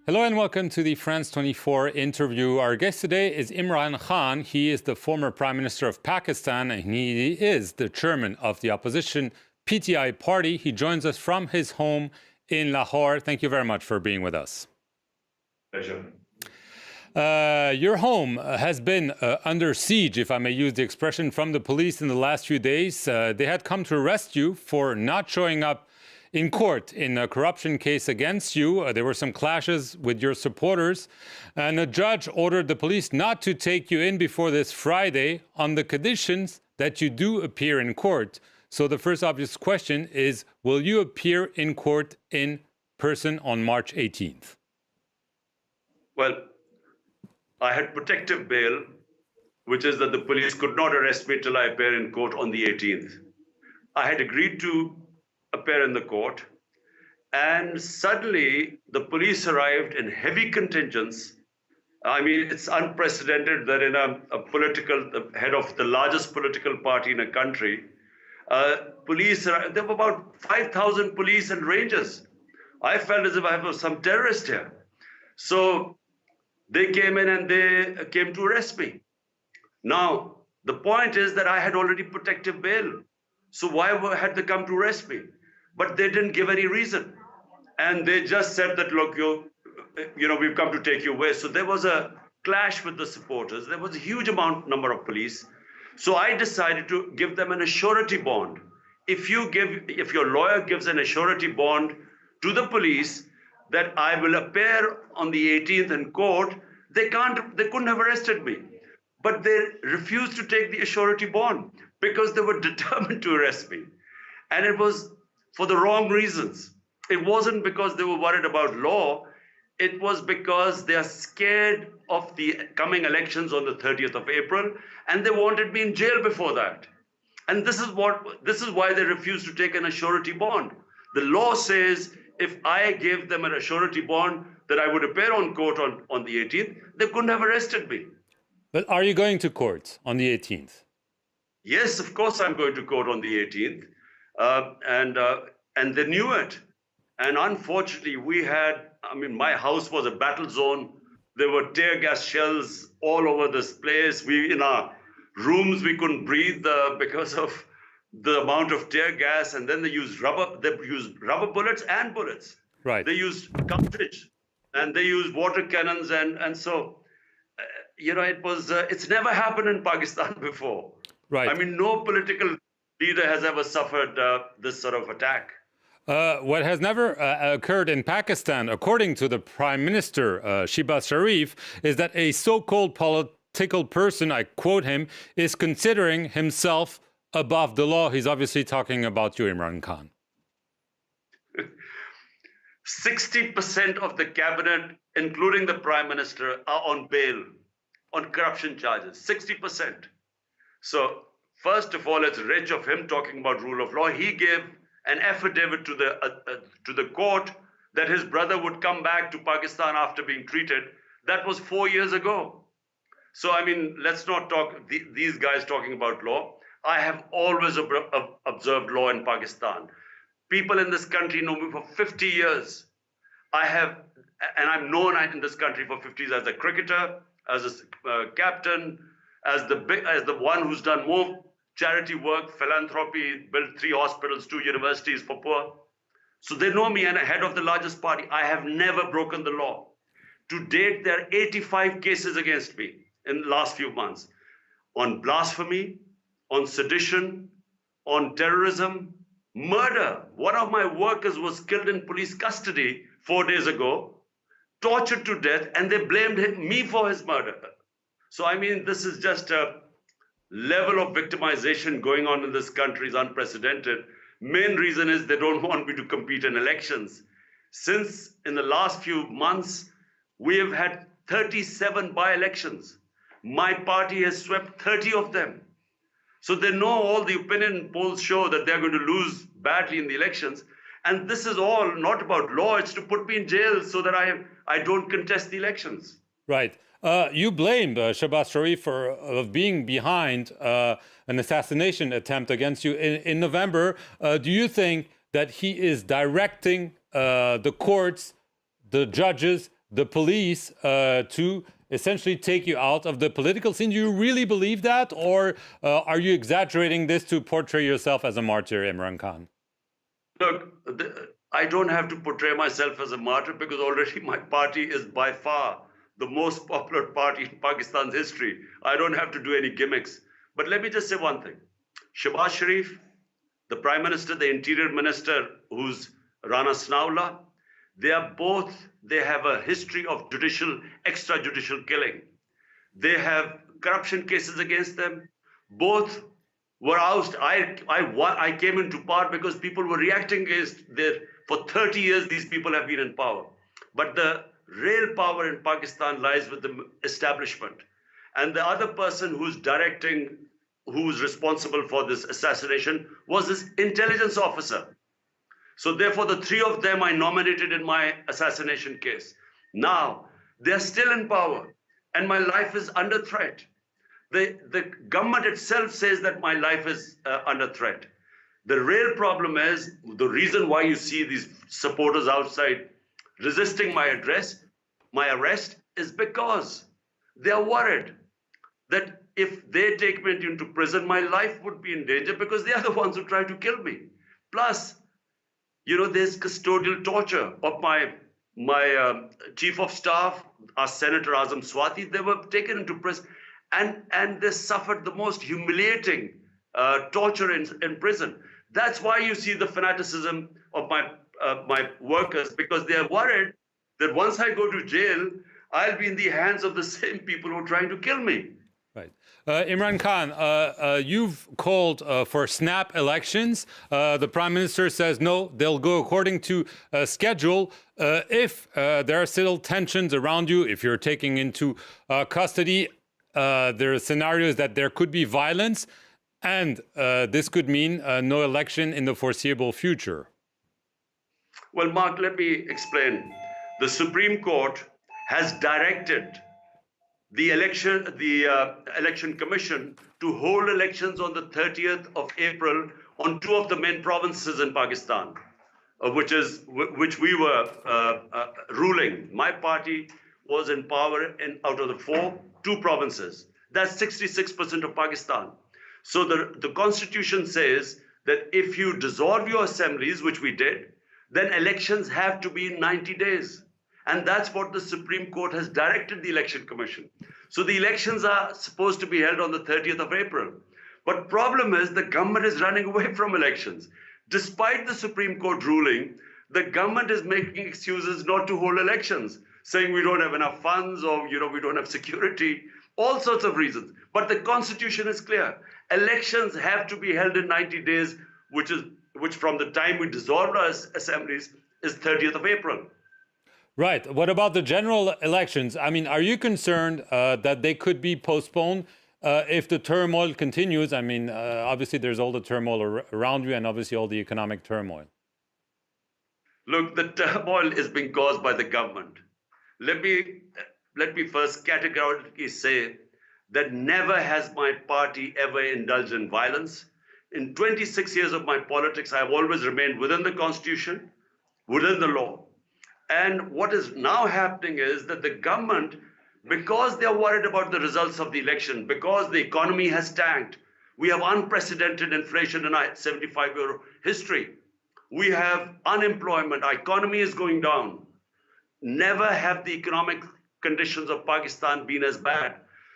Hello and welcome to the France 24 interview. Our guest today is Imran Khan. He is the former Prime Minister of Pakistan and he is the chairman of the opposition PTI party. He joins us from his home in Lahore. Thank you very much for being with us. Pleasure. Your home has been under siege, if I may use the expression, from the police in the last few days. They had come to arrest you for not showing up in court in a corruption case against you. There were some clashes with your supporters, and a judge ordered the police not to take you in before this Friday on the conditions that you do appear in court. So the first obvious question is, will you appear in court in person on March 18th? Well, I had protective bail, which is that the police could not arrest me till I appear in court on the 18th. I had agreed to appear in the court, and suddenly the police arrived in heavy contingents. I mean, it's unprecedented that in the head of the largest political party in a country, there were about 5,000 police and rangers. I felt as if I was some terrorist here. So they came in and they came to arrest me. Now, the point is that I had already protective bail. So why had they come to arrest me? But they didn't give any reason. And they just said that, look, we've come to take you away. So there was a clash with the supporters. There was a huge number of police. So I decided to give them an surety bond. If your lawyer gives an surety bond to the police that I will appear on the 18th in court, they couldn't have arrested me. But they refused to take the surety bond because they were determined to arrest me. And it was for the wrong reasons. It wasn't because they were worried about law. It was because they are scared of the coming elections on the 30th of April, and they wanted me in jail before that. And this is why they refused to take an surety bond. The law says if I gave them a surety bond that I would appear on court on the 18th, they couldn't have arrested me. But are you going to court on the 18th? Yes, of course I'm going to court on the 18th. And they knew it. And unfortunately, my house was a battle zone. There were tear gas shells all over this place. In our rooms, we couldn't breathe because of the amount of tear gas. And then they used rubber bullets and bullets. Right. They used cartridge and they used water cannons. And so, it's never happened in Pakistan before. Right. I mean, no political leader has ever suffered this sort of attack. What has never occurred in Pakistan, according to the Prime Minister, Shehbaz Sharif, is that a so-called political person, I quote him, is considering himself above the law. He's obviously talking about you, Imran Khan. 60% of the cabinet, including the Prime Minister, are on bail, on corruption charges, 60%. So, first of all, it's rich of him talking about rule of law. He gave an affidavit to the court that his brother would come back to Pakistan after being treated. That was 4 years ago. So, I mean, let's not talk, these guys talking about law. I have always observed law in Pakistan. People in this country know me for 50 years. And I'm known in this country for 50 years as a cricketer, as a captain, as the one who's done more charity work, philanthropy, built 3 hospitals, 2 universities for poor. So they know me, and head of the largest party. I have never broken the law. To date, there are 85 cases against me in the last few months on blasphemy, on sedition, on terrorism, murder. One of my workers was killed in police custody 4 days ago, tortured to death, and they blamed me for his murder. So, I mean, this is just a level of victimization going on in this country is unprecedented. Main reason is they don't want me to compete in elections. Since in the last few months, we have had 37 by-elections. My party has swept 30 of them. So they know all the opinion polls show that they're going to lose badly in the elections. And this is all not about law. It's to put me in jail so that I don't contest the elections. Right. You blamed Shehbaz Sharif for being behind an assassination attempt against you in November. Do you think that he is directing the courts, the judges, the police to essentially take you out of the political scene. Do you really believe that, or are you exaggerating this to portray yourself as a martyr, Imran Khan? Look, I don't have to portray myself as a martyr because already my party is by far the most popular party in Pakistan's history. I don't have to do any gimmicks. But let me just say one thing. Shehbaz Sharif, the Prime Minister, the Interior Minister, who's Rana Snaula, they have a history of extrajudicial killing. They have corruption cases against them. Both were ousted. I came into power because people were reacting against for 30 years, these people have been in power. But the real power in Pakistan lies with the establishment. And the other person who's responsible for this assassination was this intelligence officer. So therefore, the three of them I nominated in my assassination case. Now, they're still in power, and my life is under threat. The government itself says that my life is under threat. The real problem is, the reason why you see these supporters outside resisting my arrest is because they are worried that if they take me into prison, my life would be in danger because they are the ones who try to kill me. Plus, there's custodial torture of my chief of staff, our Senator Azam Swati. They were taken into prison, and they suffered the most humiliating torture in prison. That's why you see the fanaticism of my workers, because they are worried that once I go to jail, I'll be in the hands of the same people who are trying to kill me. Right. Imran Khan, you've called for snap elections. The Prime Minister says no, they'll go according to schedule. If there are still tensions around you, if you're taking into custody, there are scenarios that there could be violence, and this could mean no election in the foreseeable future. Well, Mark, let me explain. The Supreme Court has directed the election commission to hold elections on the 30th of April on two of the main provinces in Pakistan, which we were ruling. My party was in power out of the two provinces. That's 66% of Pakistan. So the constitution says that if you dissolve your assemblies, which we did, then elections have to be in 90 days. And that's what the Supreme Court has directed the Election Commission. So the elections are supposed to be held on the 30th of April. But problem is the government is running away from elections. Despite the Supreme Court ruling, the government is making excuses not to hold elections, saying we don't have enough funds or we don't have security, all sorts of reasons. But the constitution is clear. Elections have to be held in 90 days, which from the time we dissolved our assemblies is 30th of April. Right. What about the general elections? I mean, are you concerned that they could be postponed if the turmoil continues? I mean, obviously there's all the turmoil around you and obviously all the economic turmoil. Look, the turmoil is being caused by the government. Let me first categorically say that never has my party ever indulged in violence. In 26 years of my politics, I've always remained within the constitution, within the law. And what is now happening is that the government, because they're worried about the results of the election, because the economy has tanked, we have unprecedented inflation in our 75-year history. We have unemployment, our economy is going down. Never have the economic conditions of Pakistan been as bad.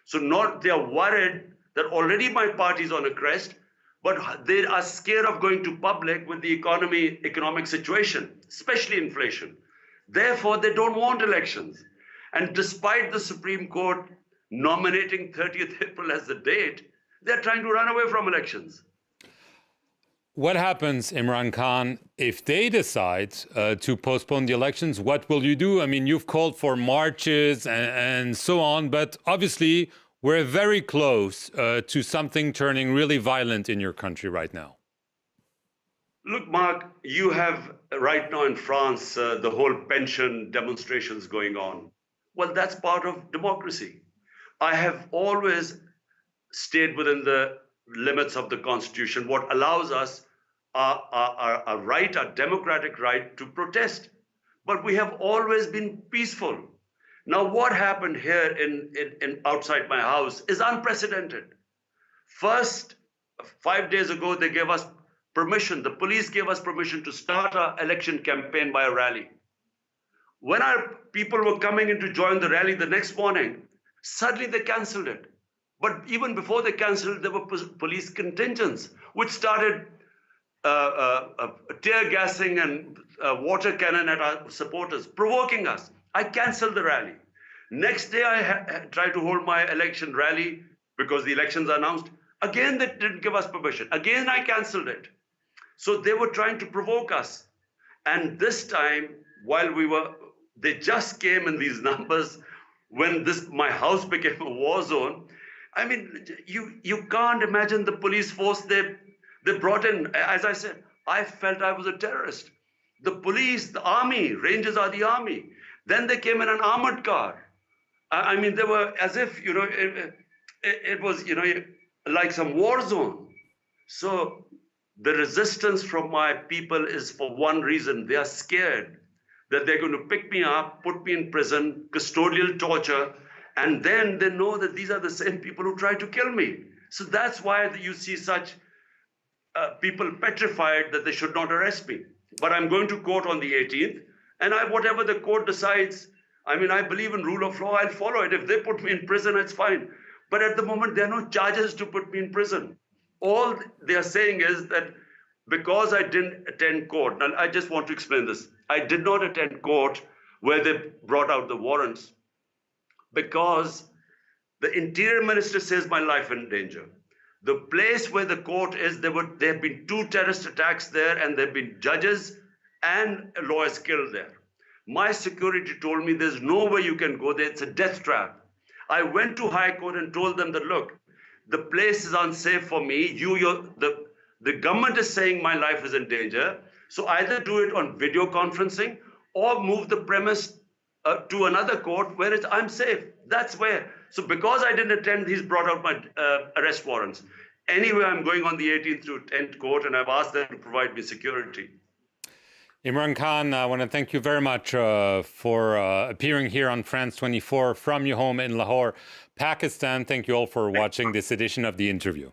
So they are worried that already my party is on a crest, but they are scared of going to public with the economic situation, especially inflation. Therefore, they don't want elections. And despite the Supreme Court nominating 30th April as the date, they're trying to run away from elections. What happens, Imran Khan, if they decide to postpone the elections? What will you do? I mean, you've called for marches and so on, but obviously we're very close to something turning really violent in your country right now. Look, Mark, you have right now in France the whole pension demonstrations going on. Well, that's part of democracy. I have always stayed within the limits of the constitution, what allows us our democratic right to protest. But we have always been peaceful. Now, what happened here in outside my house is unprecedented. First, 5 days ago, they gave us permission. The police gave us permission to start our election campaign by a rally. When our people were coming in to join the rally the next morning, suddenly they cancelled it. But even before they cancelled, there were police contingents which started tear gassing and water cannon at our supporters, provoking us. I cancelled the rally. Next day, I tried to hold my election rally because the elections are announced. Again, they didn't give us permission. Again, I cancelled it. So they were trying to provoke us. And this time, while they just came in these numbers when my house became a war zone. I mean, you can't imagine the police force they brought in. As I said, I felt I was a terrorist. The police, the army, Rangers are the army. Then they came in an armored car. I mean, they were as if, it was, like some war zone. So the resistance from my people is for one reason. They are scared that they're going to pick me up, put me in prison, custodial torture, and then they know that these are the same people who tried to kill me. So that's why you see such people petrified that they should not arrest me. But I'm going to court on the 18th, and whatever the court decides, I mean, I believe in rule of law, I'll follow it. If they put me in prison, it's fine. But at the moment, there are no charges to put me in prison. All they are saying is that because I didn't attend court, and I just want to explain this. I did not attend court where they brought out the warrants because the interior minister says my life in danger. The place where the court is, there have been 2 terrorist attacks there, and there have been judges and lawyers killed there. My security told me there's no way you can go there. It's a death trap. I went to High Court and told them that, look, the place is unsafe for me. The government is saying my life is in danger. So either do it on video conferencing or move the premise to another court where I'm safe. That's where. So because I didn't attend, he's brought out my arrest warrants. Anyway, I'm going on the 18th to attend court, and I've asked them to provide me security. Imran Khan, I want to thank you very much for appearing here on France 24 from your home in Lahore, Pakistan. Thank you all for watching this edition of The Interview.